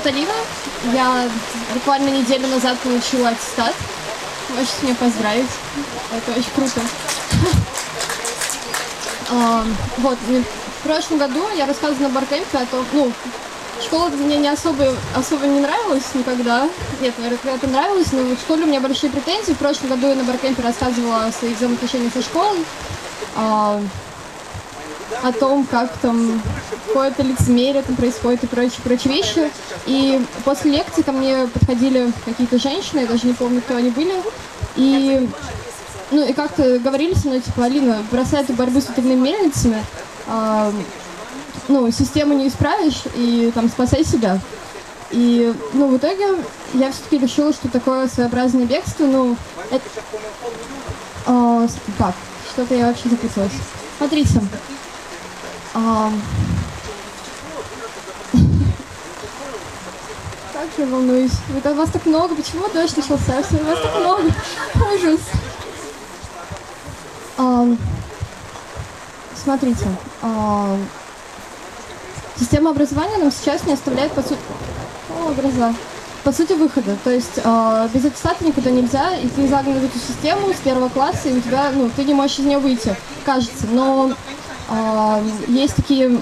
зовут Алина. Я буквально неделю назад получила аттестат. Можете меня поздравить. Это очень круто. Вот, в прошлом году я рассказывала на баркемпе о том, школа мне не особо не нравилась никогда. Нет, наверное, когда-то нравилась, но в школе у меня большие претензии. В прошлом году я на баркемпе рассказывала о своих взаимоотношениях со школой, о том, как там какое-то лицемерие там происходит и прочие вещи. И после лекции ко мне подходили какие-то женщины, я даже не помню, кто они были, и как-то говорили со мной, типа: Алина, бросай эту борьбу с атомными мельницами, систему не исправишь, и там спасай себя. И, в итоге я все-таки решила, что такое своеобразное бегство, так, что-то я вообще запуталась. Смотрите. Как же волнуюсь. Вас так много, почему дождь начался? Вас так много. Ужас. Смотрите. Система образования нам сейчас не оставляет, по сути, выхода. То есть без аттестата никуда нельзя, и ты загнан в эту систему с первого класса, и у тебя, ты не можешь из нее выйти, кажется. Но есть такие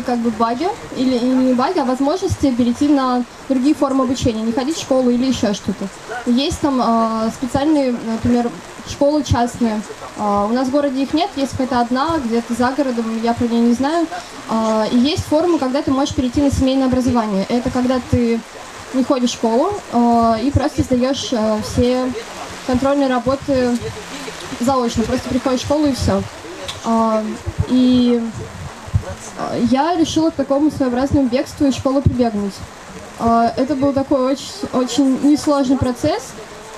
как бы баги, или не баги, а возможности перейти на другие формы обучения, не ходить в школу или еще что-то. Есть там специальные, например, школы частные. У нас в городе их нет, есть какая-то одна, где-то за городом, я про нее не знаю. И есть формы, когда ты можешь перейти на семейное образование. Это когда ты не ходишь в школу и просто сдаешь все контрольные работы заочно. Просто приходишь в школу и все. И я решила к такому своеобразному бегству из школы прибегнуть. Это был такой очень несложный процесс,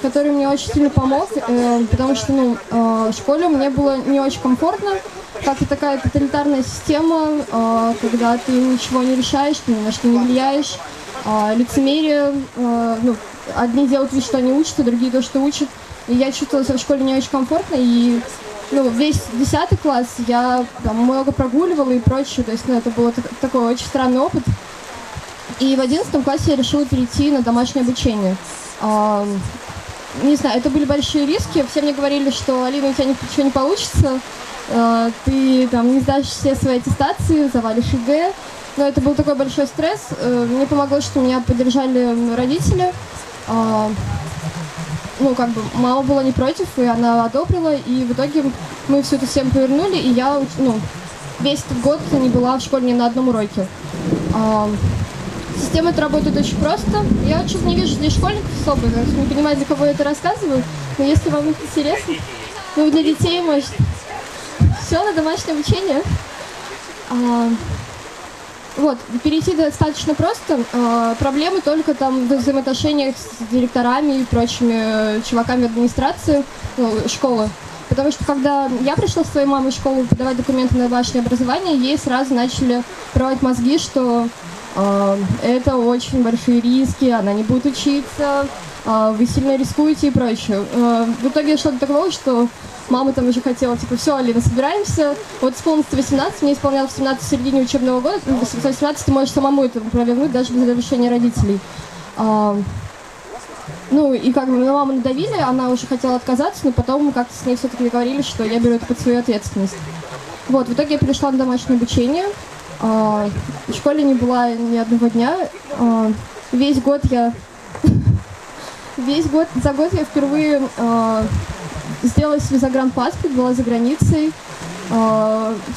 который мне очень сильно помог, потому что в школе мне было не очень комфортно. Как-то такая тоталитарная система, когда ты ничего не решаешь, ты ни на что не влияешь. Лицемерие, одни делают вид, что они учат, а другие то, что учат. И я чувствовала себя в школе не очень комфортно, и весь 10 класс я там много прогуливала и прочее, то есть это был такой очень странный опыт. И в 11 классе я решила перейти на домашнее обучение. Не знаю, это были большие риски, все мне говорили, что: Алина, у тебя ничего не получится, ты там не сдашь все свои аттестации, завалишь ЕГЭ. Но это был такой большой стресс. Мне помогло, что меня поддержали родители. Мама была не против, и она одобрила, и в итоге мы всю эту систему повернули, и я, весь этот год не была в школе ни на одном уроке. Система эта работает очень просто. Я что-то не вижу здесь школьников особо, не понимаю, для кого я это рассказываю, но если вам это интересно, для детей, может, все на домашнее обучение. Перейти достаточно просто. Проблемы только там в взаимоотношениях с директорами и прочими чуваками администрации школы. Потому что когда я пришла с своей мамой в школу подавать документы на домашнее образование, ей сразу начали проводить мозги, что это очень большие риски, она не будет учиться, вы сильно рискуете и прочее. В итоге дошло до такого, что мама там уже хотела, все, Алина, собираемся. Вот исполнилось 18, мне исполнялось 17 в середине учебного года, в 18 ты можешь самому это провернуть, даже без разрешения родителей. И на маму надавили, она уже хотела отказаться, но потом как-то с ней все-таки договорились, что я беру это под свою ответственность. В итоге я перешла на домашнее обучение. В школе не была ни одного дня. За год я впервые сделала себе загранпаспорт, была за границей.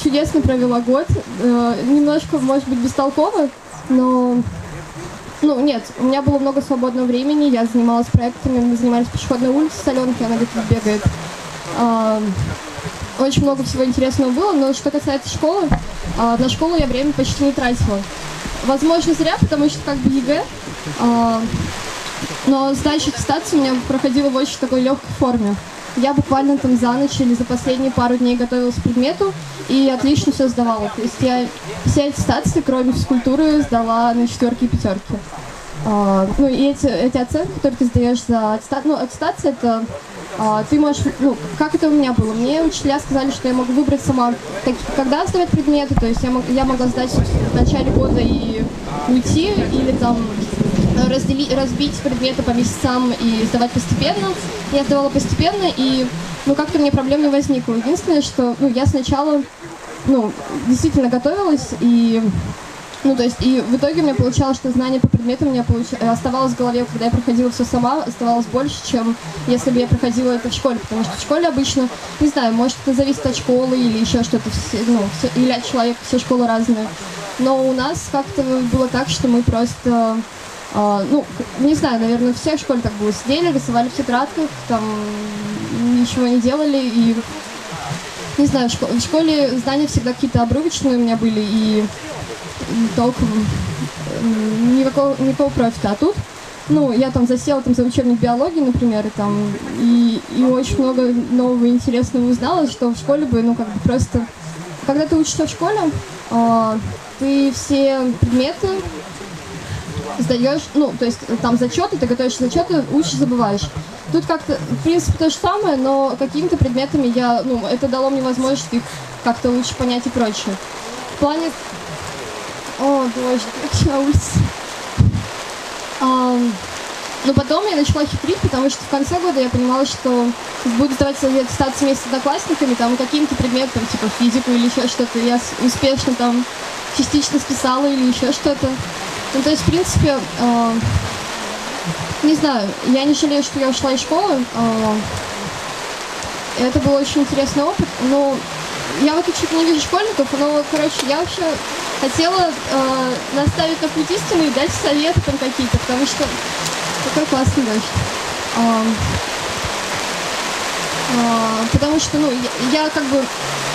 Чудесно провела год. Немножко, может быть, бестолково, но... нет, у меня было много свободного времени, я занималась проектами, мы занимались пешеходной улицей с Аленкой, она где-то бегает. Очень много всего интересного было, но что касается школы, на школу я время почти не тратила. Возможно, зря, потому что ЕГЭ, но сдача аттестации у меня проходила в очень такой легкой форме. Я буквально там за ночь или за последние пару дней готовилась к предмету и отлично все сдавала. То есть я все аттестации, кроме физкультуры, сдала на 4 и 5. И эти оценки, которые ты сдаешь за аттестацию, аттестация — это ты можешь, ну, как это у меня было? Мне учителя сказали, что я могу выбрать сама, когда сдавать предметы, то есть я могла сдать в начале года и уйти, или там разбить предметы по месяцам и сдавать постепенно. Я сдавала постепенно, и ну, как-то мне проблем не возникло. Единственное, что ну, я сначала действительно готовилась, и ну, то есть, и в итоге у меня получалось, что знание по предметам у меня оставалось в голове, когда я проходила все сама, оставалось больше, чем если бы я проходила это в школе, потому что в школе обычно, не знаю, может, это зависит от школы или еще что-то, или от человека, все школы разные. Но у нас как-то было так, что мы просто, не знаю, наверное, все в школе так было, сидели, рисовали в тетрадках, там, ничего не делали, и, не знаю, в школе знания всегда какие-то обрывочные у меня были, и толком никакого профита. А тут, я там засела за учебник биологии, например, и очень много нового и интересного узнала, что в школе бы, просто... Когда ты учишься в школе, ты все предметы сдаешь, то есть там зачеты, ты готовишь зачеты, учишь, забываешь. Тут как-то, в принципе, то же самое, но какими-то предметами это дало мне возможность их как-то лучше понять и прочее. В плане... О, дождь, на улице. Но потом я начала хитрить, потому что в конце года я понимала, что буду сдавать аттестацию вместе с одноклассниками, там каким-то предметом, типа физику или еще что-то, я успешно там частично списала или еще что-то. Ну, то есть, в принципе, не знаю, я не жалею, что я ушла из школы. Это был очень интересный опыт, но я вот чуть не вижу школьников, но, короче, я вообще хотела наставить на путь истины и дать советы там какие-то, потому что такой классный дождь. Потому что, я как бы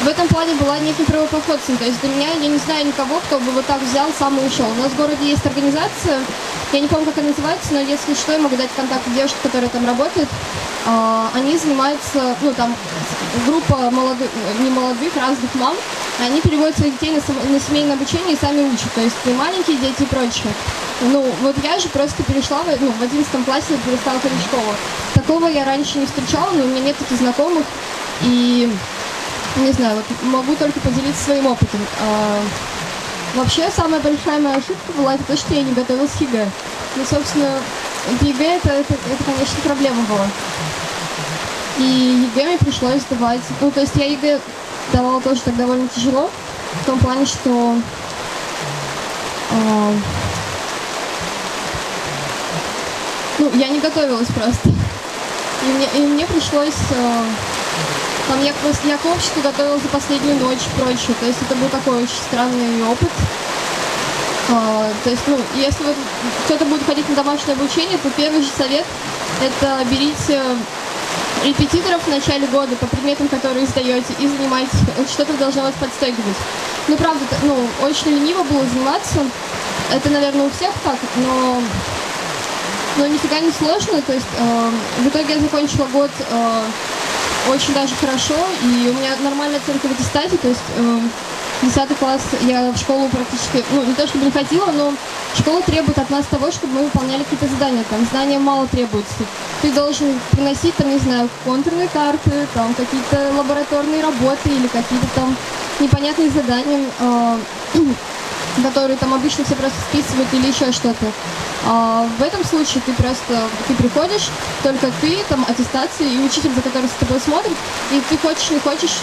в этом плане была неким правопоходцем, то есть для меня, я не знаю никого, кто бы вот так взял, сам и ушел. У нас в городе есть организация, я не помню, как она называется, но если что, я могу дать контакт девушки, которая там работает. Они занимаются, там группа немолодых, разных мам, они переводят своих детей на семейное обучение и сами учат, то есть и маленькие дети и прочее. Вот я же просто перешла, в 11 классе перестала ходить в школу. Такого я раньше не встречала, но у меня нет таких знакомых, и, не знаю, вот могу только поделиться своим опытом. Вообще, самая большая моя ошибка была это то, что я не готовилась к ЕГЭ. Собственно, ЕГЭ это, конечно, проблема была. И ЕГЭ мне пришлось сдавать. То есть я ЕГЭ давала тоже так довольно тяжело, в том плане, что я не готовилась просто. И мне пришлось... я к обществу готовилась за последнюю ночь и прочее. То есть это был такой очень странный опыт. То есть, если вот кто-то будет ходить на домашнее обучение, то первый же совет – это берите репетиторов в начале года по предметам, которые сдаете, и занимайтесь. Что-то должно вас подстегивать. Правда, очень лениво было заниматься. Это, наверное, у всех так, но нифига не сложно. То есть в итоге я закончила год очень даже хорошо, и у меня нормальная оценка в аттестате, то есть 10 класс я в школу практически, не то чтобы не ходила, но школа требует от нас того, чтобы мы выполняли какие-то задания, там знания мало требуется. Ты должен приносить, не знаю, контурные карты, там какие-то лабораторные работы или какие-то там непонятные задания, которые там обычно все просто списывают или еще что-то. В этом случае ты приходишь, только ты, там, аттестация и учитель, за которым с тобой смотрит, и ты хочешь, не хочешь,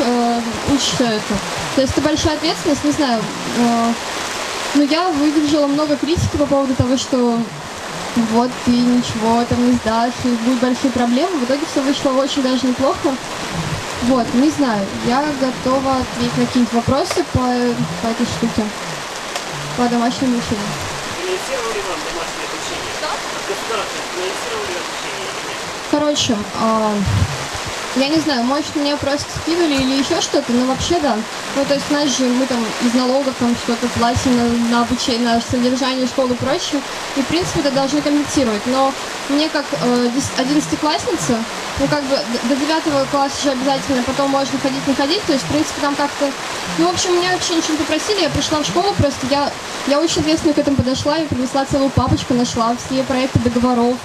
учишь все это. То есть это большая ответственность, не знаю. Я выдержала много критики по поводу того, что вот ты ничего там не сдашь, и будут большие проблемы. В итоге все вышло очень даже неплохо. Не знаю, я готова ответить на какие-нибудь вопросы по этой штуке, по домашнему обучению. Финансировали вам домашнее обучение? Да? Государство финансировали обучение или нет? Короче, я не знаю, может, меня просто скинули или еще что-то, но вообще да. То есть нас же, мы там из налогов там что-то платим на обучение, на содержание школы и прочее, и в принципе это должны компенсировать. Но мне как 11-классница, до 9 класса же обязательно, потом можно ходить, не ходить, то есть в принципе там как-то... в общем, меня вообще ничего не попросили, я пришла в школу, просто я очень ответственно к этому подошла, я принесла целую папочку, нашла все проекты договоров,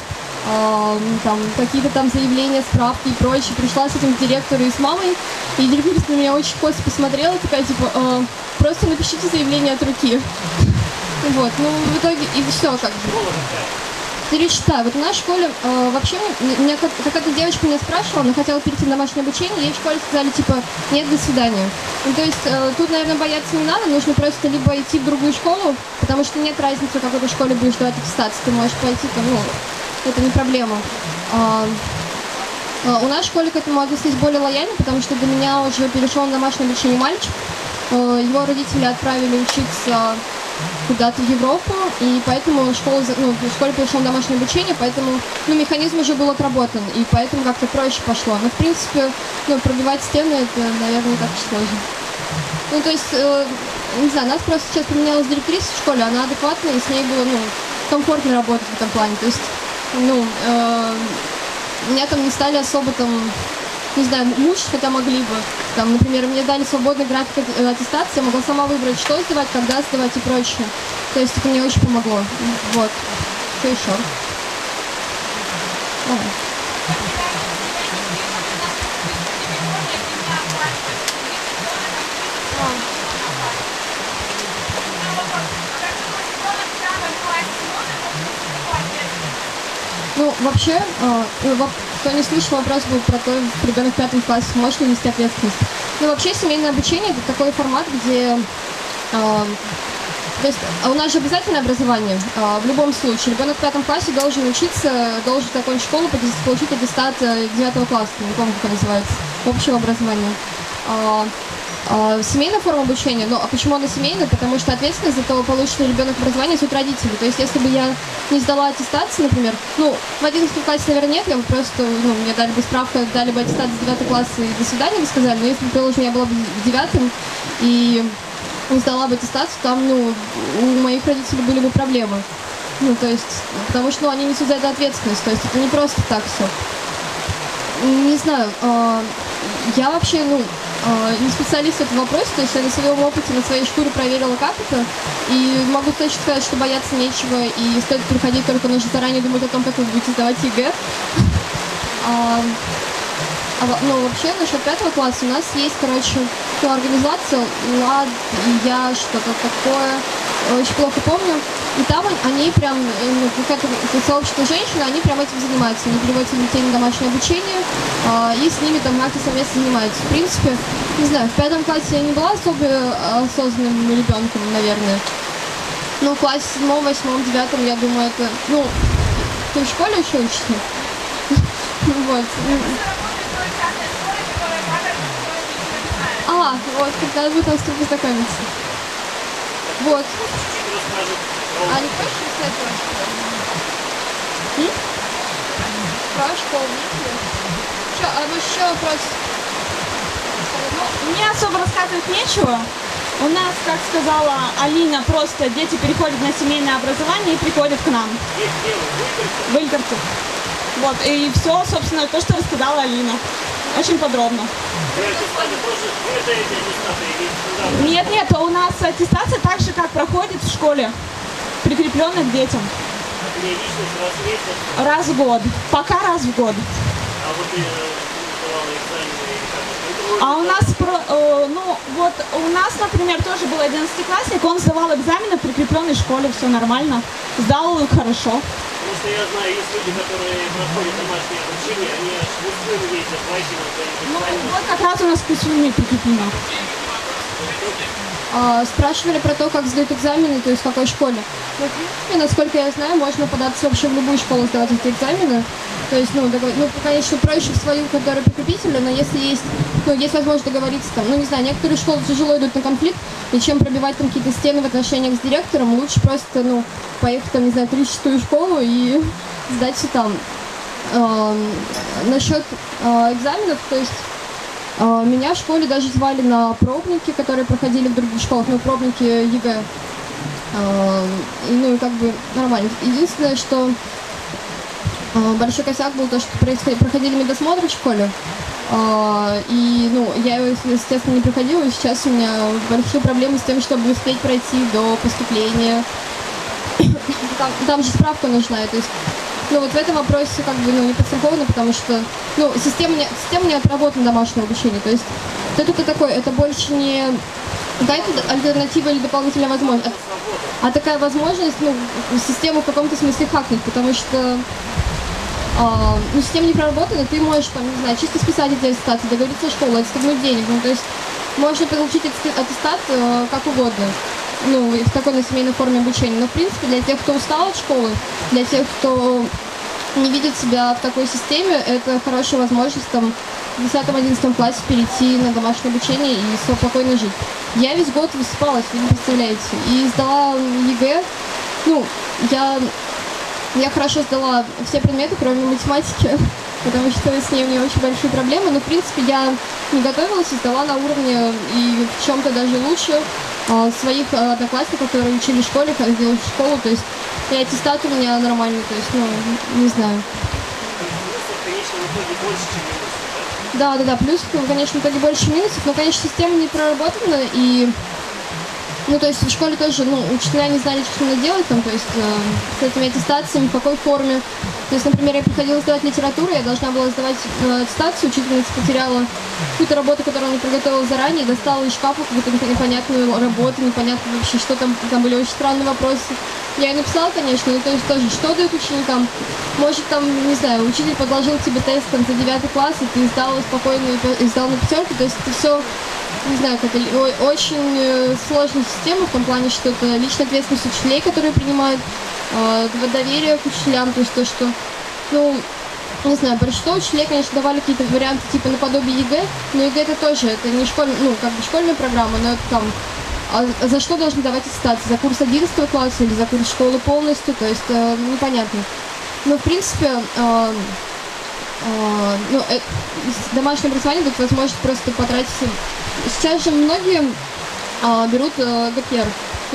там какие-то там заявления, справки и прочее. Пришла с этим к директору и с мамой, и директор на меня очень косо посмотрела, такая типа, просто напишите заявление от руки. Вот, ну в итоге и все как бы. Перечитаю. Вот в нашей школе вообще меня какая-то девочка меня спрашивала, она хотела перейти на домашнее обучение, ей в школе сказали типа нет, до свидания. Ну, то есть тут, наверное, бояться не надо, нужно просто либо идти в другую школу, потому что нет разницы, в какой ты школе будешь давать аттестацию, ты можешь пойти там, ну, это не проблема. У нас в школе к этому отнеслись более лояльно, потому что до меня уже перешел на домашнее обучение мальчик, его родители отправили учиться куда-то в Европу, и поэтому в школе перешел на домашнее обучение, поэтому механизм уже был отработан, и поэтому как-то проще пошло. Но в принципе, пробивать стены это, наверное, не так уж сложно. Ну, то есть, не знаю, нас просто сейчас поменялась директриса в школе, она адекватная, и с ней было, комфортно работать в этом плане. То есть, меня там не стали особо там, не знаю, мучить, хотя могли бы. Там, например, мне дали свободный график аттестации, я могла сама выбрать, что сдавать, когда сдавать и прочее. То есть это мне очень помогло. Вот. Что еще? Давай. Ну, вообще, кто не слышал, вопрос был про то, ребенок в 5 классе может ли нести ответственность. Ну, вообще, семейное обучение – это такой формат, где… то есть у нас же обязательное образование. В любом случае, ребенок в 5 классе должен учиться, должен закончить школу, получить аттестат 9 класса, не помню, как это называется, общего образования. Семейная форма обучения, а почему она семейная? Потому что ответственность за то, получит ли ребенок образование, несут родители. То есть, если бы я не сдала аттестацию, например, в 11 классе, наверное, нет, я бы просто, мне дали бы справку, дали бы аттестат с 9 класса и до свидания бы сказали, но если бы, положим, я была бы в 9 и не сдала бы аттестацию, там, у моих родителей были бы проблемы. То есть, потому что, они несут за это ответственность, то есть, это не просто так все. Не знаю, я вообще, не специалист в этом вопросе, то есть я на своем опыте, на своей шкуре проверила, как это, и могу точно сказать, что бояться нечего, и стоит приходить, только нужно заранее думать о том, как вы будете сдавать ЕГЭ. Вообще, насчет 5 класса у нас есть, организация ЛАД, и я что-то такое, очень плохо помню. И там они прям, какое-то сообщество женщин, они прям этим занимаются. Они переводят детей на домашнее обучение, и с ними там как-то совместно занимаются. В принципе, не знаю, в 5 классе я не была особо осознанным ребенком, наверное. В классе 7, 8, 9, я думаю, это, ты в школе еще учишься? Вот. Вот, когда будет там с тобой познакомиться. Вот. А не хочешь рассказать про школу? Еще вопрос. Мне особо рассказывать нечего. У нас, как сказала Алина, просто дети переходят на семейное образование и приходят к нам. В Илькарте. Вот, и все, собственно, то, что рассказала Алина. Очень подробно. Нет, у нас аттестация так же, как проходит в школе, прикрепленная к детям. Раз в год. Пока раз в год. А у нас, у нас, например, тоже был 11-классник, он сдавал экзамены в прикрепленной школе, все нормально. Сдал их хорошо. Потому что я знаю, есть люди, которые проходят домашнее обучение, они аж в УСУ ездят, вайкингом. Вот как раз у нас к УСУ прикреплено. Спрашивали про то, как сдают экзамены, то есть в какой школе. В принципе, насколько я знаю, можно податься вообще в любую школу сдавать эти экзамены. То есть, конечно, проще в свою, которая прикрепительная, но если есть, есть возможность договориться там, не знаю, некоторые школы тяжело идут на конфликт, и чем пробивать там какие-то стены в отношениях с директором, лучше просто, поехать там, не знаю, в 36-ю школу и сдать все там. Насчет экзаменов, то есть, меня в школе даже звали на пробники, которые проходили в других школах, пробники ЕГЭ. И, нормально. Единственное, что большой косяк был то, что проходили медосмотры в школе. И, я его, естественно, не проходила, и сейчас у меня большие проблемы с тем, чтобы успеть пройти до поступления. Там же справка нужна, то есть Ну вот в этом вопросе как бы не подстраховано, потому что система не отработана домашнее обучение. То есть это такое, это больше не какая-то альтернатива или дополнительная возможность, а такая возможность, систему в каком-то смысле хакнуть, потому что система не проработана, ты можешь, там, не знаю, чисто списать эти аттестаты, договориться с школой, отстегнуть денег, то есть можно получить аттестат как угодно, в такой на семейной форме обучения, но в принципе для тех, кто устал от школы, для тех, кто не видит себя в такой системе, это хорошая возможность там в 10-11 классе перейти на домашнее обучение и спокойно жить. Я весь год высыпалась, вы не представляете, и сдала ЕГЭ, я хорошо сдала все предметы, кроме математики, потому что с ней у меня очень большие проблемы, но в принципе я не готовилась и сдала на уровне и в чем-то даже лучше своих одноклассников, которые учили в школе, ходили в школу, то есть и аттестат у меня нормальный, то есть, не знаю. Плюсов, конечно, в итоге больше, чем минусов, да? Да, плюс, конечно, в итоге больше минусов, но, конечно, система не проработана, и, то есть в школе тоже, учителя не знали, что надо делать, там, то есть с этими аттестациями, в какой форме. То есть, например, я приходила сдавать литературу, я должна была сдавать аттестацию, учительница потеряла какую-то работу, которую она приготовила заранее, достала из шкафа какую-то непонятную работу, непонятно вообще, что там были очень странные вопросы. Я ее написала, конечно, то есть тоже, что дают ученикам. Может, там, не знаю, учитель подложил тебе тест там, за 9 класс, и ты сдала спокойно и сдал на 5, то есть это все, не знаю, как очень сложная система в том плане, что это личная ответственность учителей, которые принимают доверие к учителям, то есть то, что, не знаю, большинство учителей, конечно, давали какие-то варианты типа наподобие ЕГЭ, но ЕГЭ это тоже, это не школьная программа, но это там, за что должны давать аттестации, за курс 11 класса или за курс школы полностью, то есть непонятно. Но в принципе, домашнее образование дает возможность просто потратить. Сейчас же многие берут ГПР,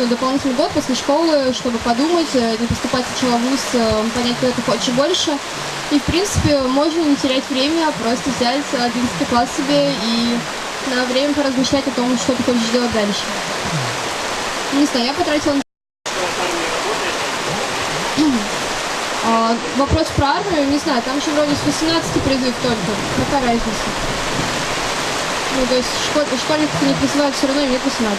дополнительный год после школы, чтобы подумать, не поступать сначала в вуз, понять, куда ты хочешь больше. И, в принципе, можно не терять время, а просто взять 11 класс себе и на время поразмышлять о том, что ты хочешь делать дальше. Не знаю, я потратила... Вопрос про армию, не знаю, там же вроде с 18 призыв только. Какая разница? То есть школьников не призывают, все равно им нет 18.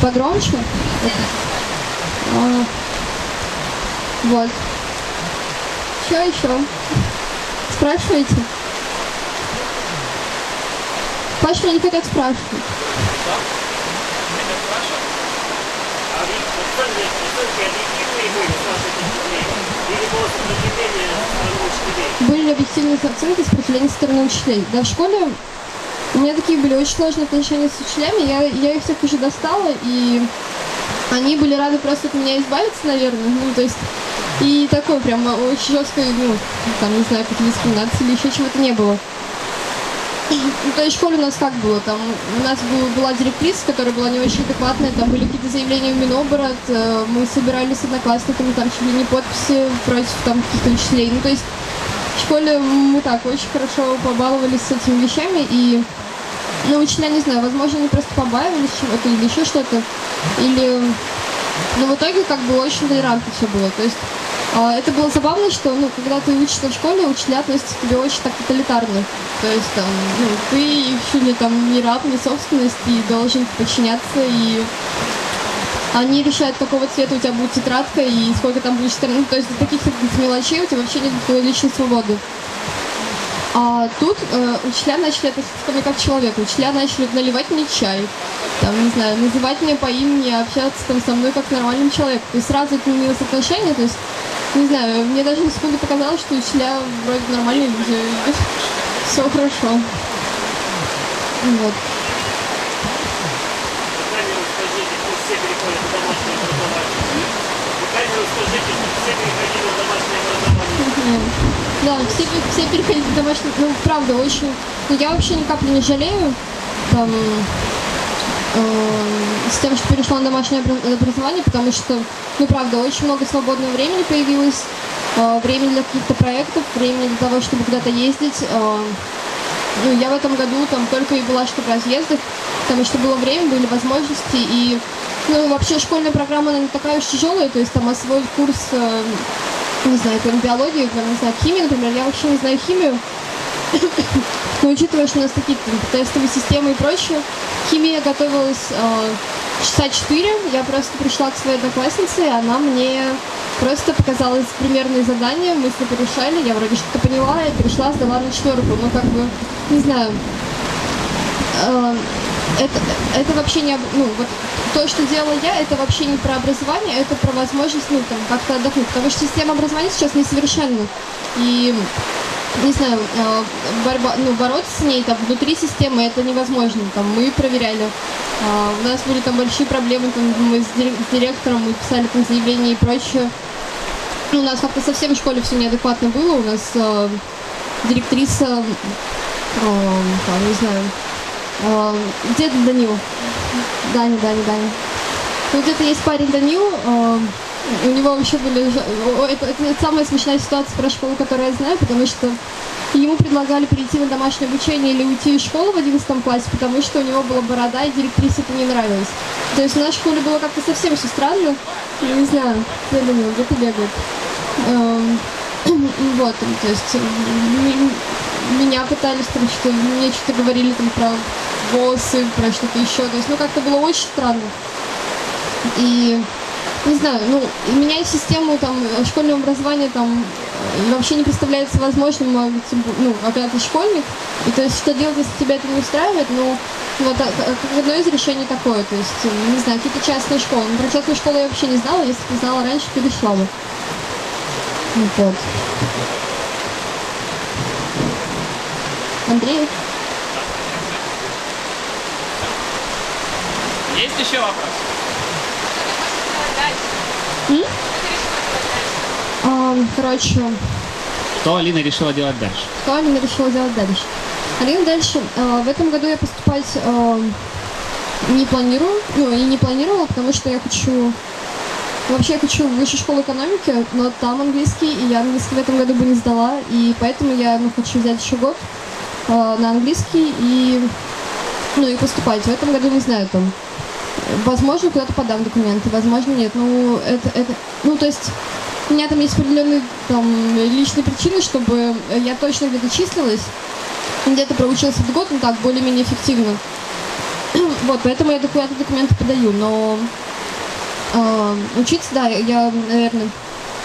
Погромче? Вот. Что еще? Спрашиваете? Паша, не хотят спрашивать. А оценки объективные были с вашей точки зрения? Или было сопротивление со стороны учителей? Были объективные оценки сопротивления со стороны учителей. Да, в школе у меня такие были очень сложные отношения с учителями, я их всех уже достала, и они были рады просто от меня избавиться, наверное, то есть, и такой прям очень жесткой, там, не знаю, какой-то дискриминации или еще чего-то не было. То есть в школе у нас как было, там, у нас была директриса, которая была не очень адекватная, там были какие-то заявления в Миноборот, мы собирали с одноклассниками, там, чуть ли не подписи против, там, каких-то учителей, то есть в школе мы так очень хорошо побаловались с этими вещами, и учителя, не знаю, возможно, они просто побаивались чего-то или еще что-то, или... Но в итоге как бы очень толерантно все было, то есть это было забавно, что, когда ты учишься в школе, учителя относятся к тебе очень так тоталитарно, то есть там, ты чуть ли там не раб, не собственность, и должен подчиняться, и они решают, какого цвета у тебя будет тетрадка, и сколько там будет страниц, то есть до таких мелочей у тебя вообще нет такой личной свободы. А тут учителя начали относиться ко мне как к человеку. Учителя начали наливать мне чай, там, не знаю, называть меня по имени, общаться там со мной как к нормальному человеку. То есть сразу изменилось отношение, то есть, не знаю, мне даже на секунду показалось, что учителя вроде нормальные люди, все хорошо. Вот. Камеру скажите, что все переходят в домашнее образование. Камеру скажите, что все переходили в домашнее образование. Да, все переходили в домашнее, правда, очень... Я вообще ни капли не жалею, там, с тем, что перешла на домашнее образование, потому что, правда, очень много свободного времени появилось, времени для каких-то проектов, времени для того, чтобы куда-то ездить. ну, я в этом году там только и была, что в разъездах, потому что было время, были возможности, и, ну, вообще школьная программа, она не такая уж тяжелая, то есть там освоить курс, не знаю, какой-нибудь биологии, не знаю, химии, например, я вообще не знаю химию, но учитывая, что у нас такие там, тестовые системы и прочее, химии я готовилась часа 4, я просто пришла к своей однокласснице, и она мне просто показала примерные задания, мы с ней порешали, я вроде что-то поняла, и пришла, сдала на 4, ну как бы, не знаю, это вообще не, ну вот то, что делала я, это вообще не про образование, это про возможность, ну там как-то отдохнуть, потому что система образования сейчас несовершенна, и не знаю, бороться с ней там внутри системы это невозможно. Там мы проверяли. У нас были там большие проблемы, там, мы с директором мы писали там заявления и прочее. У нас как-то совсем в школе все неадекватно было. У нас директриса, там, не знаю, где Данил? Даня. Ну, где-то есть парень Данил, у него вообще были... Это самая смешная ситуация про школу, которую я знаю, потому что ему предлагали перейти на домашнее обучение или уйти из школы в 11 классе, потому что у него была борода, и директрисе это не нравилось. То есть в нашей школе было как-то совсем все странно. Я не знаю, где Данил, где-то бегает. Вот, то есть меня пытались там что-то, мне что-то говорили там про волосы, про что-то еще. То есть, ну, как-то было очень странно. И... Не знаю, ну, менять систему там, школьного образования там вообще не представляется возможным, ну, когда ты школьник. И то есть, что делать, если тебя это не устраивает, ну, вот одно из решений такое, то есть, не знаю, какие-то частные школы. Ну, про частную школу я вообще не знала, если бы знала раньше, перешла бы. Вот. Андрей? Есть еще вопрос? Короче, Что Алина решила делать дальше? что Алина решила делать дальше? Алина дальше, в этом году я поступать не планирую, ну и не планировала, потому что я хочу, вообще я хочу в высшую школу экономики, но там английский, и я английский в этом году бы не сдала, и поэтому я хочу взять еще год на английский и, ну, и поступать. В этом году не знаю, там, возможно, куда-то подам документы, возможно, нет. Ну, ну, то есть, у меня там есть определенные там личные причины, чтобы я точно где-то числилась, где-то проучилась этот год, ну так, более-менее эффективно. Вот, поэтому я куда-то документы подаю, но учиться, да, я, наверное,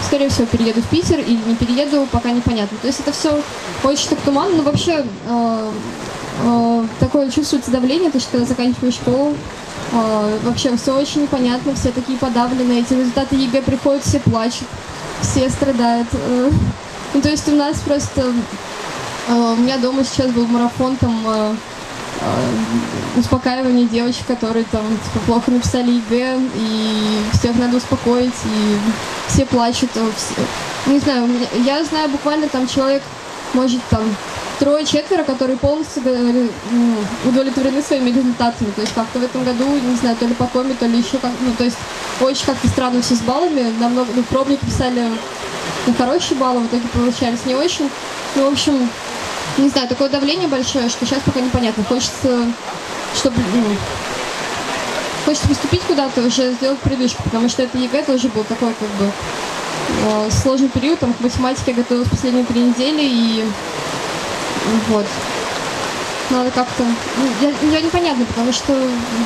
скорее всего, перееду в Питер или не перееду, пока непонятно. То есть это все очень так туманно, но вообще такое чувствуется давление, то что когда заканчиваешь школу, вообще все очень непонятно, все такие подавленные, эти результаты ЕГЭ приходят, все плачут, все страдают. Ну, то есть у нас просто, у меня дома сейчас был марафон там успокаивание девочек, которые там типа, плохо написали ЕГЭ, и всех надо успокоить, и все плачут. Не знаю, я знаю буквально там человек, может там 3-4, которые полностью удовлетворены своими результатами. То есть как-то в этом году, не знаю, то ли по коме, то ли еще как, ну, то есть очень как-то странно все с баллами. Намного, ну, пробники писали на хорошие баллы, в итоге получались не очень. Ну, в общем, не знаю, такое давление большое, что сейчас пока непонятно. Хочется, чтобы, хочется поступить куда-то, уже сделать передышку, потому что это ЕГЭ тоже был такой, как бы, сложный период. Там к математике я готовилась последние 3 недели, и вот. Надо как-то... Я непонятно, потому что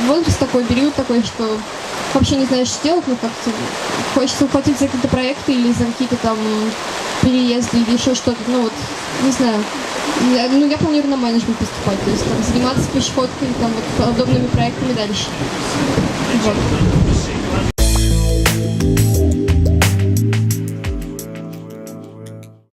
возраст такой, период такой, что вообще не знаешь, что делать, но как-то хочется ухватить за какие-то проекты или за какие-то там переезды или еще что-то. Ну вот, не знаю. Ну, я планирую на менеджмент поступать, то есть там заниматься пешеходкой, там вот подобными проектами дальше. Вот.